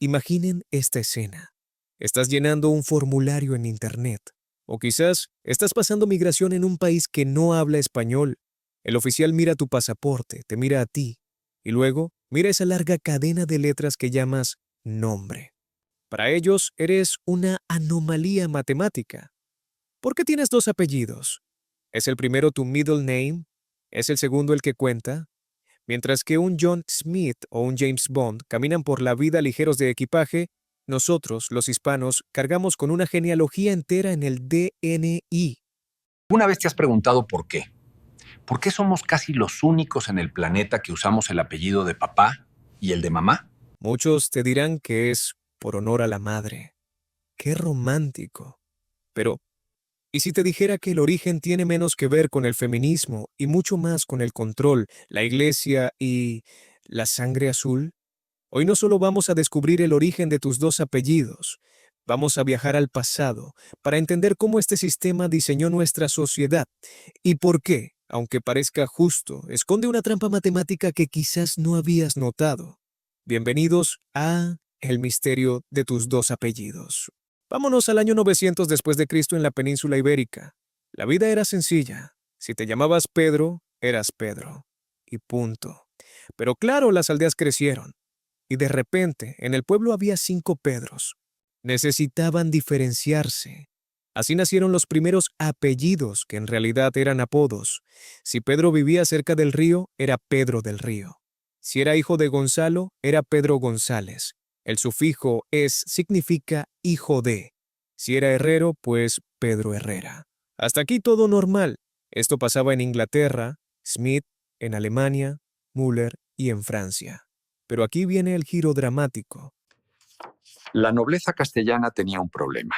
Imaginen esta escena. Estás llenando un formulario en Internet. O quizás estás pasando migración en un país que no habla español. El oficial mira tu pasaporte, te mira a ti, y luego mira esa larga cadena de letras que llamas nombre. Para ellos eres una anomalía matemática. ¿Por qué tienes dos apellidos? ¿Es el primero tu middle name? ¿Es el segundo el que cuenta? Mientras que un John Smith o un James Bond caminan por la vida ligeros de equipaje, nosotros, los hispanos, cargamos con una genealogía entera en el DNI. ¿Alguna vez te has preguntado por qué? ¿Por qué somos casi los únicos en el planeta que usamos el apellido de papá y el de mamá? Muchos te dirán que es por honor a la madre. ¡Qué romántico! Pero, ¿y si te dijera que el origen tiene menos que ver con el feminismo y mucho más con el control, la iglesia y la sangre azul? Hoy no solo vamos a descubrir el origen de tus dos apellidos, vamos a viajar al pasado para entender cómo este sistema diseñó nuestra sociedad y por qué, aunque parezca justo, esconde una trampa matemática que quizás no habías notado. Bienvenidos a El misterio de tus dos apellidos. Vámonos al año 900 después de Cristo en la península ibérica. La vida era sencilla. Si te llamabas Pedro, eras Pedro. Y punto. Pero claro, las aldeas crecieron. Y de repente, en el pueblo había 5 Pedros. Necesitaban diferenciarse. Así nacieron los primeros apellidos, que en realidad eran apodos. Si Pedro vivía cerca del río, era Pedro del Río. Si era hijo de Gonzalo, era Pedro González. El sufijo es significa hijo de. Si era herrero, pues Pedro Herrera. Hasta aquí todo normal. Esto pasaba en Inglaterra, Smith, en Alemania, Müller y en Francia. Pero aquí viene el giro dramático. La nobleza castellana tenía un problema.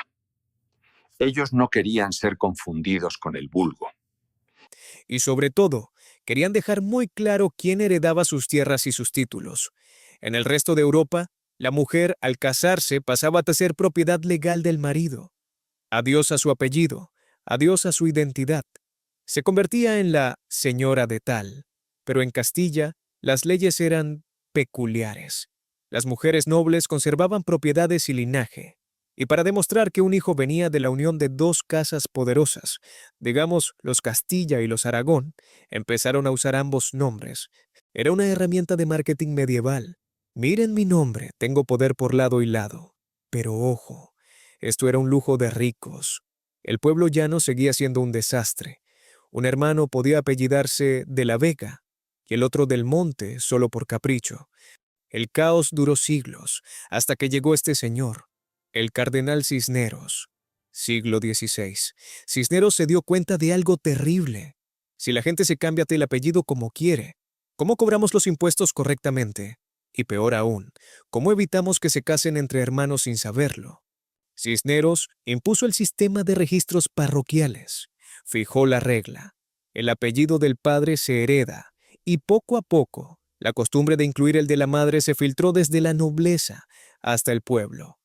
Ellos no querían ser confundidos con el vulgo. Y sobre todo, querían dejar muy claro quién heredaba sus tierras y sus títulos. En el resto de Europa, la mujer, al casarse, pasaba a ser propiedad legal del marido. Adiós a su apellido, adiós a su identidad. Se convertía en la señora de tal. Pero en Castilla, las leyes eran peculiares. Las mujeres nobles conservaban propiedades y linaje. Y para demostrar que un hijo venía de la unión de dos casas poderosas, digamos los Castilla y los Aragón, empezaron a usar ambos nombres. Era una herramienta de marketing medieval. Miren mi nombre, tengo poder por lado y lado. Pero ojo, esto era un lujo de ricos. El pueblo llano seguía siendo un desastre. Un hermano podía apellidarse de la Vega y el otro del Monte solo por capricho. El caos duró siglos, hasta que llegó este señor, el cardenal Cisneros, siglo XVI. Cisneros se dio cuenta de algo terrible. Si la gente se cambia el apellido como quiere, ¿cómo cobramos los impuestos correctamente? Y peor aún, ¿cómo evitamos que se casen entre hermanos sin saberlo? Cisneros impuso el sistema de registros parroquiales. Fijó la regla. El apellido del padre se hereda, y poco a poco, la costumbre de incluir el de la madre se filtró desde la nobleza hasta el pueblo.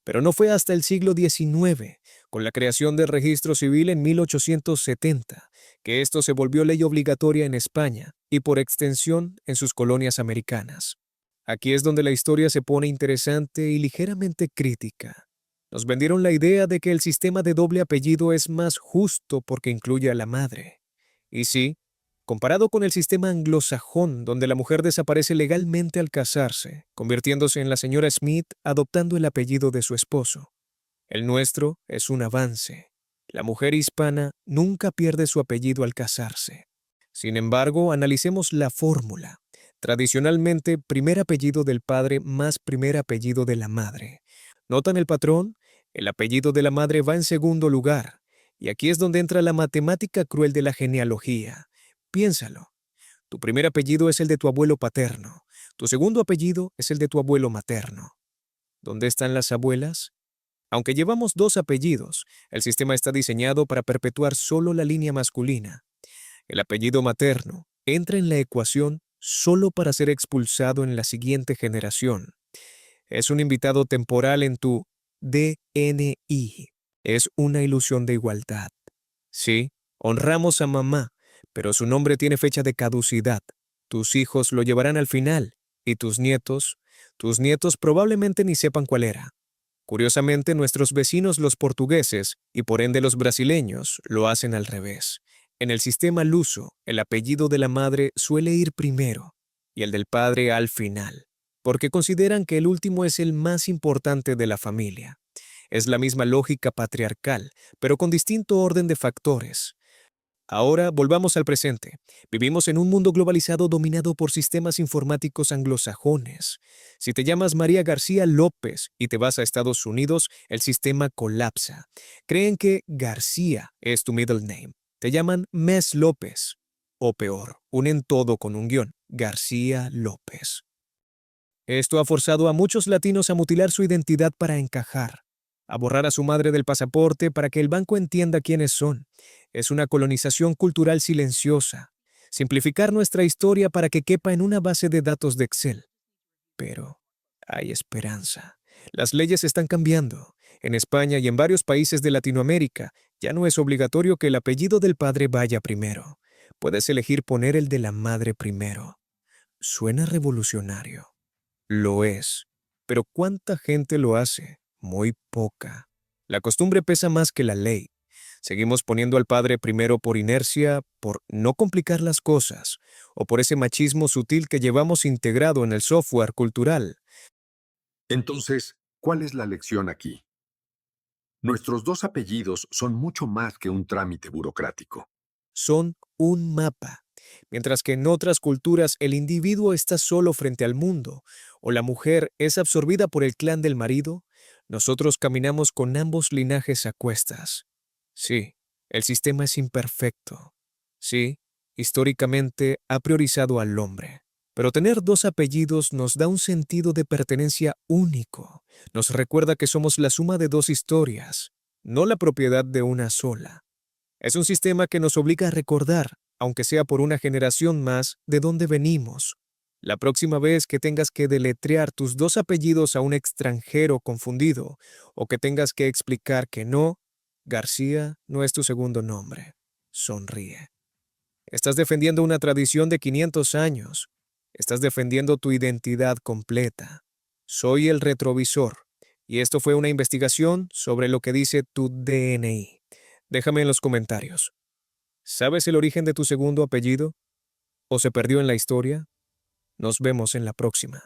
Pero no fue hasta el siglo XIX, con la creación del registro civil en 1870, que esto se volvió ley obligatoria en España y por extensión en sus colonias americanas. Aquí es donde la historia se pone interesante y ligeramente crítica. Nos vendieron la idea de que el sistema de doble apellido es más justo porque incluye a la madre. Y sí, comparado con el sistema anglosajón, donde la mujer desaparece legalmente al casarse, convirtiéndose en la señora Smith adoptando el apellido de su esposo. El nuestro es un avance. La mujer hispana nunca pierde su apellido al casarse. Sin embargo, analicemos la fórmula. Tradicionalmente, primer apellido del padre más primer apellido de la madre. ¿Notan el patrón? El apellido de la madre va en segundo lugar. Y aquí es donde entra la matemática cruel de la genealogía. Piénsalo. Tu primer apellido es el de tu abuelo paterno. Tu segundo apellido es el de tu abuelo materno. ¿Dónde están las abuelas? Aunque llevamos dos apellidos, el sistema está diseñado para perpetuar solo la línea masculina. El apellido materno entra en la ecuación solo para ser expulsado en la siguiente generación. Es un invitado temporal en tu DNI. Es una ilusión de igualdad. Sí, honramos a mamá, pero su nombre tiene fecha de caducidad. Tus hijos lo llevarán al final Y tus nietos probablemente ni sepan cuál era. Curiosamente, nuestros vecinos los portugueses, y por ende los brasileños, lo hacen al revés. En el sistema luso, el apellido de la madre suele ir primero y el del padre al final, porque consideran que el último es el más importante de la familia. Es la misma lógica patriarcal, pero con distinto orden de factores. Ahora volvamos al presente. Vivimos en un mundo globalizado dominado por sistemas informáticos anglosajones. Si te llamas María García López y te vas a Estados Unidos, el sistema colapsa. Creen que García es tu middle name. Te llaman Mes López. O peor, unen todo con un guión, García López. Esto ha forzado a muchos latinos a mutilar su identidad para encajar, a borrar a su madre del pasaporte para que el banco entienda quiénes son. Es una colonización cultural silenciosa. Simplificar nuestra historia para que quepa en una base de datos de Excel. Pero hay esperanza. Las leyes están cambiando. En España y en varios países de Latinoamérica ya no es obligatorio que el apellido del padre vaya primero. Puedes elegir poner el de la madre primero. Suena revolucionario. Lo es. Pero ¿cuánta gente lo hace? Muy poca. La costumbre pesa más que la ley. Seguimos poniendo al padre primero por inercia, por no complicar las cosas, o por ese machismo sutil que llevamos integrado en el software cultural. Entonces, ¿cuál es la lección aquí? Nuestros dos apellidos son mucho más que un trámite burocrático. Son un mapa. Mientras que en otras culturas el individuo está solo frente al mundo, o la mujer es absorbida por el clan del marido, nosotros caminamos con ambos linajes a cuestas. Sí, el sistema es imperfecto. Sí, históricamente ha priorizado al hombre. Pero tener dos apellidos nos da un sentido de pertenencia único. Nos recuerda que somos la suma de dos historias, no la propiedad de una sola. Es un sistema que nos obliga a recordar, aunque sea por una generación más, de dónde venimos. La próxima vez que tengas que deletrear tus dos apellidos a un extranjero confundido, o que tengas que explicar que no, García no es tu segundo nombre. Sonríe. Estás defendiendo una tradición de 500 años. Estás defendiendo tu identidad completa. Soy el retrovisor, y esto fue una investigación sobre lo que dice tu DNI. Déjame en los comentarios. ¿Sabes el origen de tu segundo apellido? ¿O se perdió en la historia? Nos vemos en la próxima.